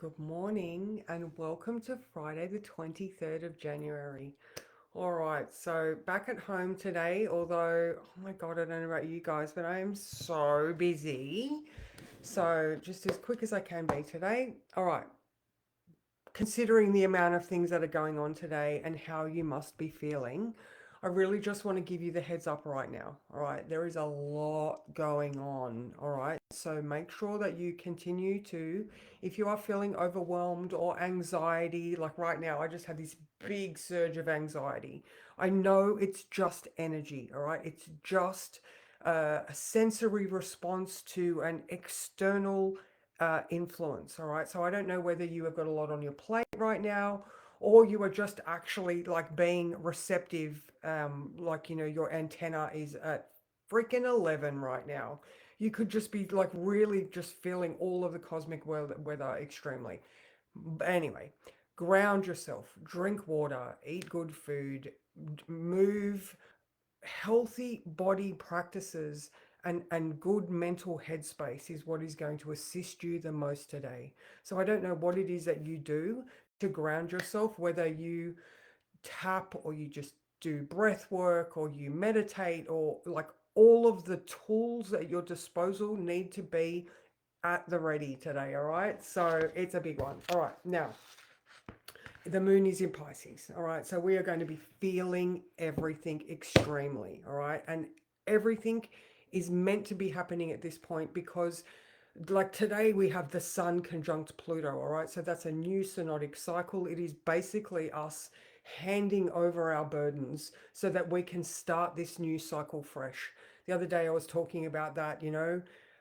Good morning and welcome to Friday, the 23rd of January. All right, so back at home today, although, oh my God, I don't know about you guys, but I am so busy. So, just as quick as I can be today. All right, considering the amount of things that are going on today and how you must be feeling, I really just want to give you the heads up right now. All right, there is a lot going on. All right, so make sure that you continue to, if you are feeling overwhelmed or anxiety, like right now, I just had this big surge of anxiety. I know it's just energy. All right, it's just a sensory response to an external influence. All right. So I don't know whether you have got a lot on your plate right now or you are just actually like being receptive, like, your antenna is at freaking 11 right now. You could just be like really just feeling all of the cosmic weather extremely. But anyway, ground yourself, drink water, eat good food, move, healthy body practices and good mental headspace is what is going to assist you the most today. So I don't know what it is that you do to ground yourself, whether you tap or you just do breath work or you meditate or like all of the tools at your disposal need to be at the ready today. All right. So it's a big one. All right. Now, the moon is in Pisces, all right? So we are going to be feeling everything extremely, all right? And everything is meant to be happening at this point because, like today, we have the Sun conjunct Pluto, all right? So that's a new synodic cycle. It is basically us handing over our burdens so that we can start this new cycle fresh. The other day, I was talking about that,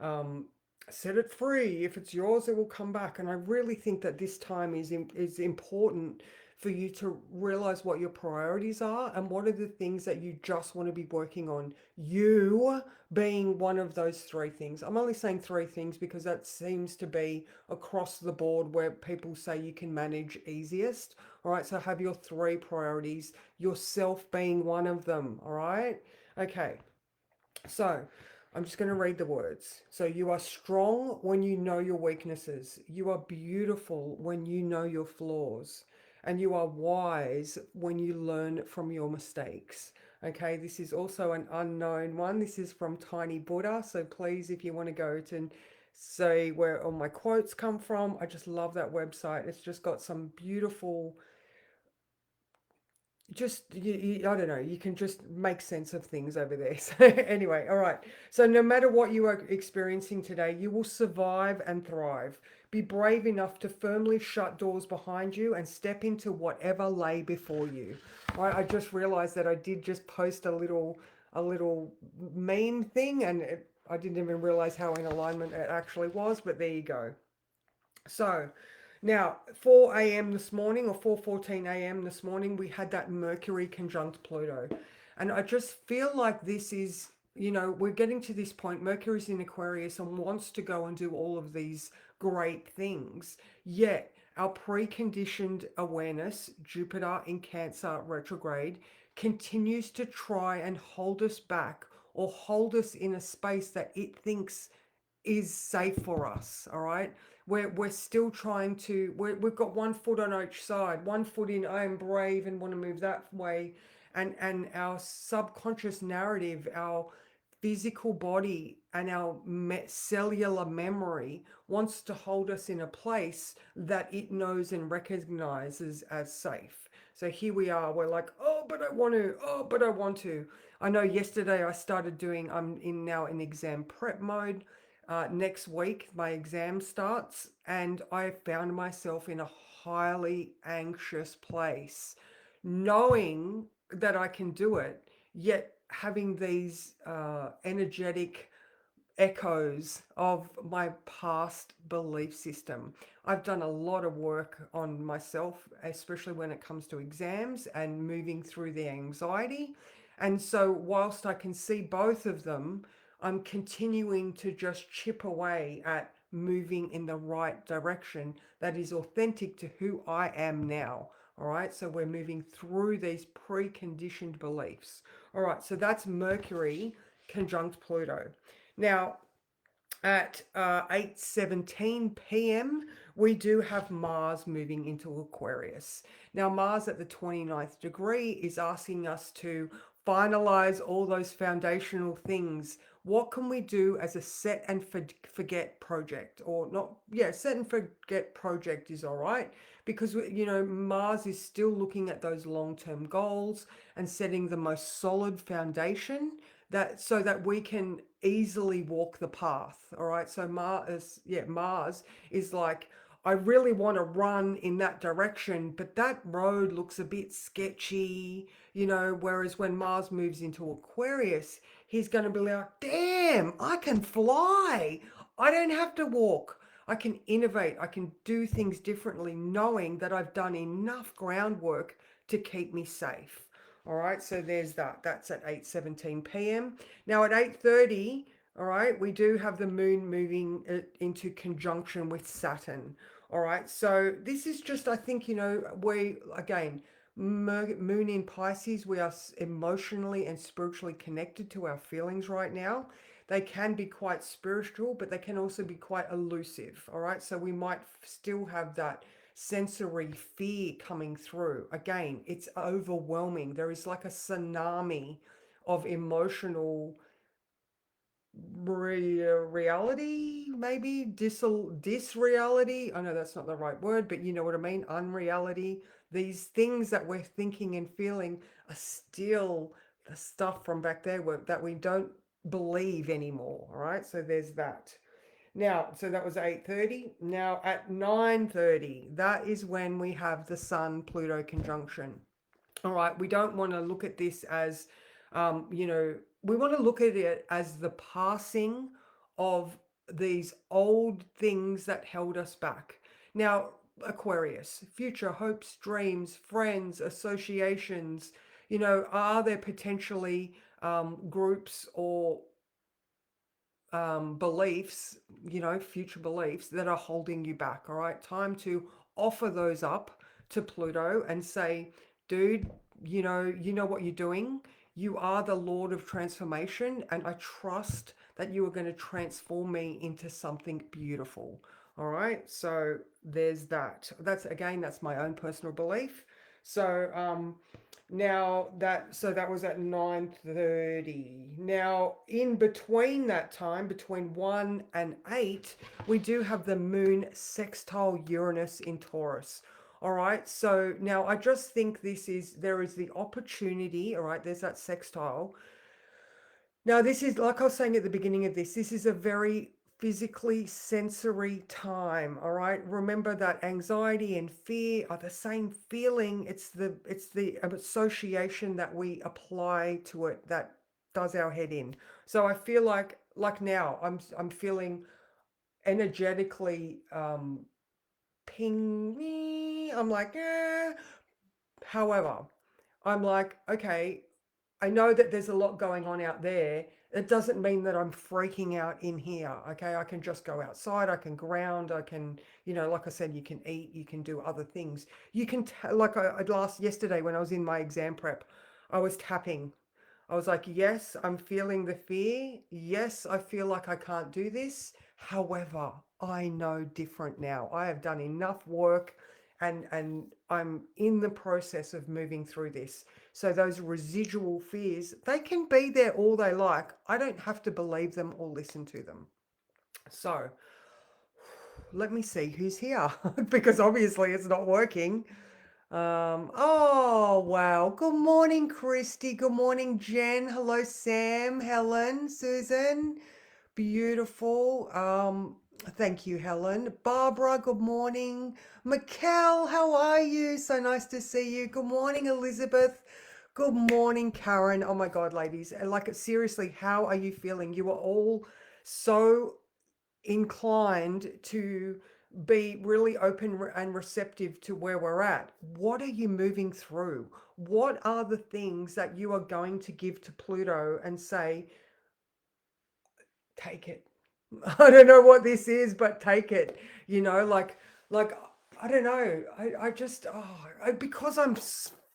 um, set it free. If it's yours, it will come back. And I really think that this time is important for you to realize what your priorities are and what are the things that you just want to be working on. You being one of those three things. I'm only saying three things because that seems to be across the board where people say you can manage easiest. All right, so have your three priorities, yourself being one of them. All right, okay. So I'm just going to read the words. So you are strong when you know your weaknesses. You are beautiful when you know your flaws. And you are wise when you learn from your mistakes. Okay, this is also an unknown one. This is from Tiny Buddha. So please, if you want to go to say where all my quotes come from, I just love that website. It's just got some beautiful, just I don't know, you can just make sense of things over there. So anyway, all right, so no matter what you are experiencing today, you will survive and thrive. Be brave enough to firmly shut doors behind you and step into whatever lay before you. I just realized that I did just post a little meme thing, and I didn't even realize how in alignment it actually was, but there you go. So now 4 a.m. this morning, or 4:14 a.m. this morning, we had that Mercury conjunct Pluto. And I just feel like this is, we're getting to this point. Mercury's in Aquarius and wants to go and do all of these great things. Yet our preconditioned awareness, Jupiter in Cancer retrograde, continues to try and hold us back or hold us in a space that it thinks is safe for us. All right, we're still trying to, we've got one foot on each side, one foot in I am brave and want to move that way, and our subconscious narrative, our physical body and our cellular memory wants to hold us in a place that it knows and recognizes as safe. So here we are, we're like, oh but I want to, oh but I want to. I know yesterday I started doing, I'm in now in exam prep mode. Next week, my exam starts, and I found myself in a highly anxious place, knowing that I can do it, yet having these energetic echoes of my past belief system. I've done a lot of work on myself, especially when it comes to exams and moving through the anxiety. And so, whilst I can see both of them, I'm continuing to just chip away at moving in the right direction that is authentic to who I am now. All right, so we're moving through these preconditioned beliefs. All right, so that's Mercury conjunct Pluto. Now, at 8:17 p.m., we do have Mars moving into Aquarius. Now, Mars at the 29th degree is asking us to finalize all those foundational things. What can we do as a set and forget project? Or not, yeah, set and forget project is all right, because, Mars is still looking at those long-term goals and setting the most solid foundation, that so that we can easily walk the path. All right, so Mars is like, I really want to run in that direction, but that road looks a bit sketchy, whereas when Mars moves into Aquarius, he's going to be like, damn, I can fly, I don't have to walk, I can innovate, I can do things differently, knowing that I've done enough groundwork to keep me safe. All right, so there's that. That's at 8:17 p.m. Now at 8:30, all right, we do have the moon moving into conjunction with Saturn. All right, so this is just, I think, we, again, moon in Pisces, we are emotionally and spiritually connected to our feelings right now. They can be quite spiritual, but they can also be quite elusive. All right, so we might still have that sensory fear coming through. Again, it's overwhelming. There is like a tsunami of emotional reality, maybe disreality. I know that's not the right word, but you know what I mean. Unreality. These things that we're thinking and feeling are still the stuff from back there that we don't believe anymore. All right, so there's that. Now, so that was 8:30. Now at 9:30, that is when we have the Sun Pluto conjunction. All right, we don't want to look at this as, we want to look at it as the passing of these old things that held us back. Now, Aquarius, future hopes, dreams, friends, associations, are there potentially groups or beliefs, future beliefs that are holding you back? All right, time to offer those up to Pluto and say, dude, you know what you're doing. You are the Lord of transformation, and I trust that you are going to transform me into something beautiful. All right, so there's that. That's my own personal belief. So that was at 9:30. Now, in between that time, between 1 and 8, we do have the moon sextile Uranus in Taurus. All right. So now I just think there is the opportunity, all right, there's that sextile. Now, this is, like I was saying at the beginning of this is a very physically sensory time. All right. Remember that anxiety and fear are the same feeling. It's the association that we apply to it that does our head in. So I feel like now I'm feeling energetically ping me. I'm like, eh. However, I'm like, okay, I know that there's a lot going on out there. It doesn't mean that I'm freaking out in here. Okay. I can just go outside. I can ground. I can, like I said, you can eat, you can do other things. You can, like yesterday when I was in my exam prep, I was tapping. I was like, yes, I'm feeling the fear. Yes, I feel like I can't do this. However, I know different now. I have done enough work, and I'm in the process of moving through this. So those residual fears, they can be there all they like. I don't have to believe them or listen to them. So let me see who's here because obviously it's not working. Oh, wow. Good morning, Christy. Good morning, Jen. Hello, Sam, Helen, Susan. Beautiful. Thank you, Helen. Barbara, good morning. Mikkel, how are you? So nice to see you. Good morning, Elizabeth. Good morning, Karen. Oh my God, ladies. And like, seriously, how are you feeling? You are all so inclined to be really open and receptive to where we're at. What are you moving through? What are the things that you are going to give to Pluto and say, take it? I don't know what this is, but take it. Like I don't know. I just because I'm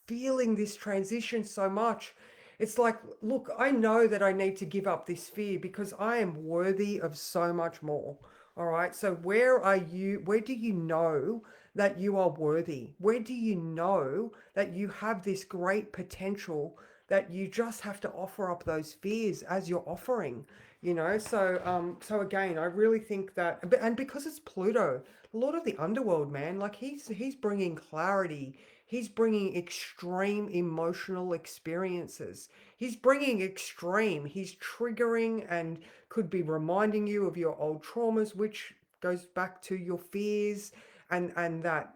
feeling this transition so much. It's like, look, I know that I need to give up this fear because I am worthy of so much more. All right. So where are you? Where do you know that you are worthy? Where do you know that you have this great potential that you just have to offer up those fears as you're offering? So again, I really think that, and because it's Pluto, Lord of the Underworld, man, like he's bringing clarity. He's bringing extreme emotional experiences. He's bringing extreme. He's triggering and could be reminding you of your old traumas, which goes back to your fears and that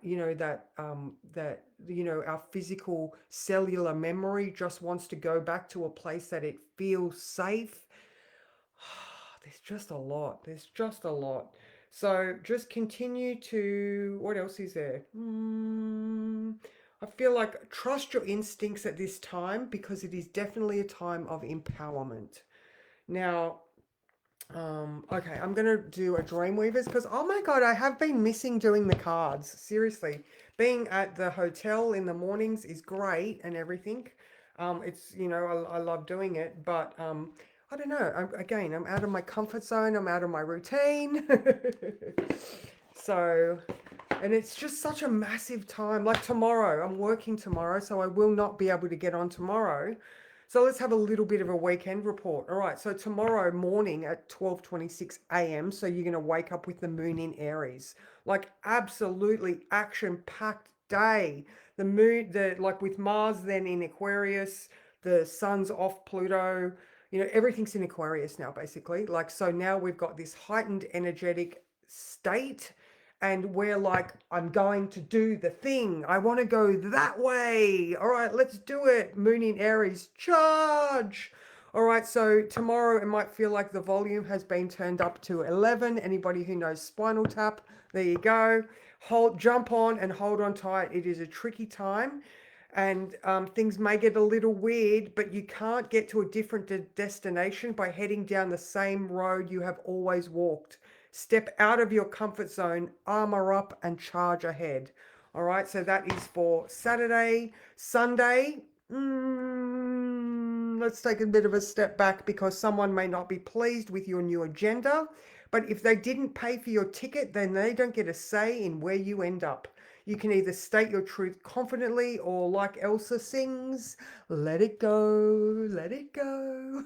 our physical cellular memory just wants to go back to a place that it feels safe. There's just a lot. There's just a lot. So just continue to, what else is there? I feel like trust your instincts at this time because it is definitely a time of empowerment. Now, okay, I'm gonna do a Dreamweavers because oh my God, I have been missing doing the cards. Seriously, being at the hotel in the mornings is great and everything. I love doing it, but I don't know. I'm out of my comfort zone. I'm out of my routine. So, and it's just such a massive time. Like tomorrow, I'm working tomorrow, so I will not be able to get on tomorrow. So let's have a little bit of a weekend report. All right, so tomorrow morning at 12:26 a.m., so you're going to wake up with the moon in Aries. Like absolutely action-packed day. The moon, like with Mars then in Aquarius, the sun's off Pluto. Everything's in Aquarius now basically. Like so now we've got this heightened energetic state and we're like, I'm going to do the thing. I want to go that way. All right, let's do it. Moon in Aries, charge. All right, so tomorrow it might feel like the volume has been turned up to 11. Anybody who knows Spinal Tap, there you go. Jump on and hold on tight. It is a tricky time and things may get a little weird, but you can't get to a different destination by heading down the same road you have always walked. Step out of your comfort zone, armor up, and charge ahead. All right, so that is for Saturday. Sunday, let's take a bit of a step back because someone may not be pleased with your new agenda. But if they didn't pay for your ticket, then they don't get a say in where you end up. You can either state your truth confidently or, like Elsa sings, let it go, let it go.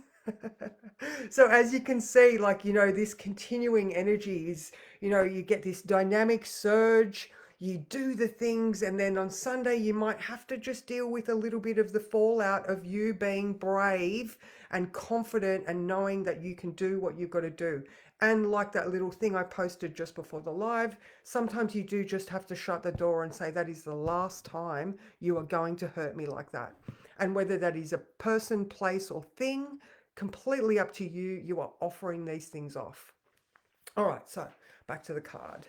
So as you can see, like, this continuing energy is, you get this dynamic surge, you do the things, and then on Sunday you might have to just deal with a little bit of the fallout of you being brave and confident and knowing that you can do what you've got to do. And like that little thing I posted just before the live, sometimes you do just have to shut the door and say, that is the last time you are going to hurt me like that. And whether that is a person, place, or thing, completely up to you. You are offering these things off. All right, so back to the card.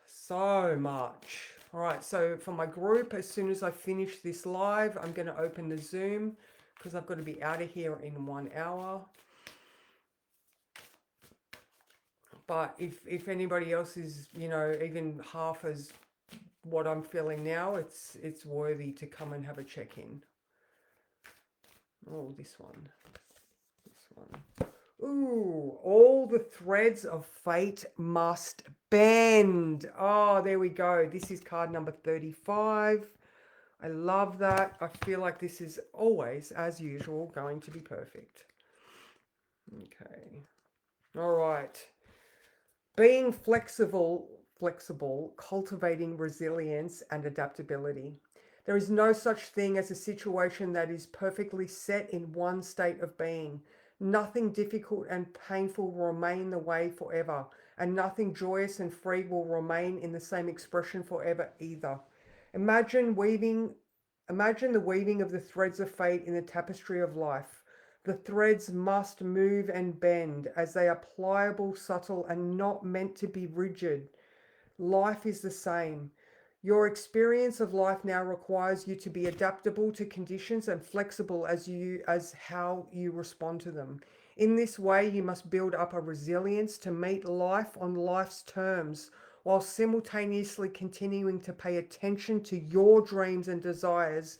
So much. All right, so for my group, as soon as I finish this live, I'm going to open the Zoom because I've got to be out of here in 1 hour. But if anybody else is, even half as what I'm feeling now, it's worthy to come and have a check-in. Oh, this one. This one. Ooh, all the threads of fate must bend. Oh, there we go. This is card number 35. I love that. I feel like this is always, as usual, going to be perfect. Okay. All right. Being flexible, cultivating resilience and adaptability. There is no such thing as a situation that is perfectly set in one state of being. Nothing difficult and painful will remain the way forever, and nothing joyous and free will remain in the same expression forever either. Imagine the weaving of the threads of fate in the tapestry of life. The threads must move and bend as they are pliable, subtle, and not meant to be rigid. Life is the same. Your experience of life now requires you to be adaptable to conditions and flexible as how you respond to them. In this way, you must build up a resilience to meet life on life's terms, while simultaneously continuing to pay attention to your dreams and desires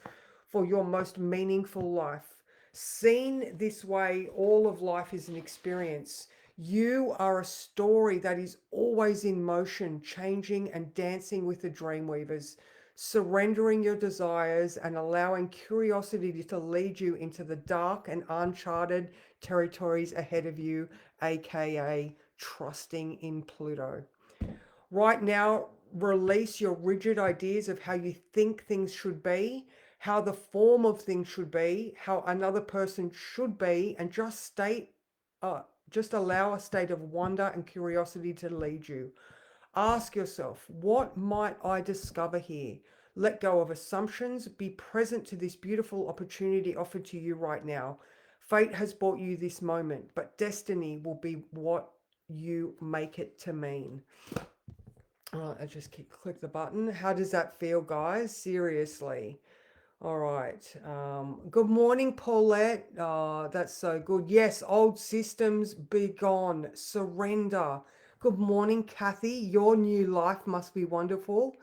for your most meaningful life. Seen this way, all of life is an experience. You are a story that is always in motion, changing and dancing with the dreamweavers, surrendering your desires and allowing curiosity to lead you into the dark and uncharted territories ahead of you, aka trusting in Pluto. Right now, release your rigid ideas of how you think things should be, how the form of things should be, how another person should be, and uh, just allow a state of wonder and curiosity to lead you. Ask yourself, what might I discover here? Let go of assumptions. Be present to this beautiful opportunity offered to you right now. Fate has brought you this moment, but destiny will be what you make it to mean. I just click the button. How does that feel, guys? Seriously. All right. Good morning, Paulette. That's so good. Yes, old systems be gone. Surrender. Good morning, Kathy. Your new life must be wonderful.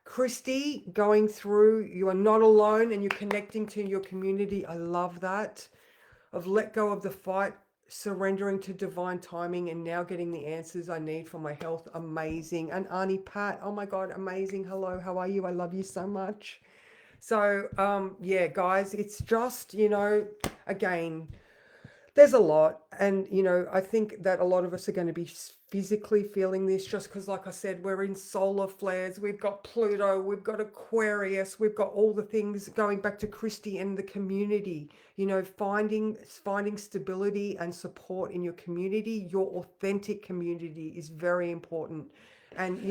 Christy, going through, you are not alone and you're connecting to your community. I love that. I've let go of the fight, surrendering to divine timing, and now getting the answers I need for my health. Amazing. And Auntie Pat, oh my God, amazing. Hello, how are you? I love you so much. So, yeah, guys, it's just, again, there's a lot. And, I think that a lot of us are going to be physically feeling this just because, like I said, we're in solar flares. We've got Pluto, we've got Aquarius, we've got all the things going back to Christy and the community. Finding stability and support in your community, your authentic community is very important. And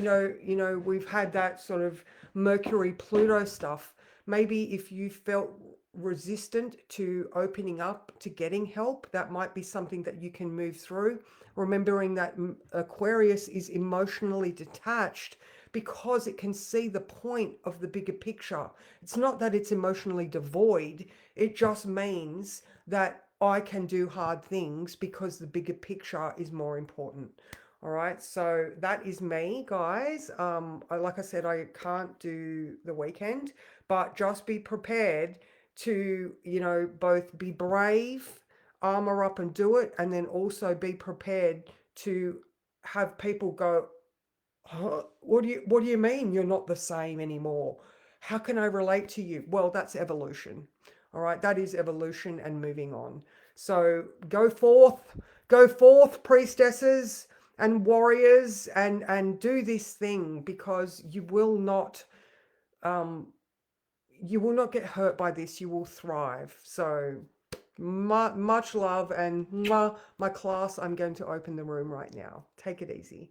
we've had that sort of Mercury Pluto stuff. Maybe if you felt resistant to opening up to getting help, that might be something that you can move through. Remembering that Aquarius is emotionally detached because it can see the point of the bigger picture. It's not that it's emotionally devoid, it just means that I can do hard things because the bigger picture is more important. All right, so that is me, guys. Like I said, I can't do the weekend, but just be prepared to, both be brave, armor up and do it, and then also be prepared to have people go, huh, what do you mean you're not the same anymore? How can I relate to you? Well, that's evolution. All right, that is evolution and moving on. So go forth, priestesses and warriors, and do this thing, because um you will not get hurt by this. You will thrive. So much love, and mwah, my class. I'm going to open the room right now. Take it easy.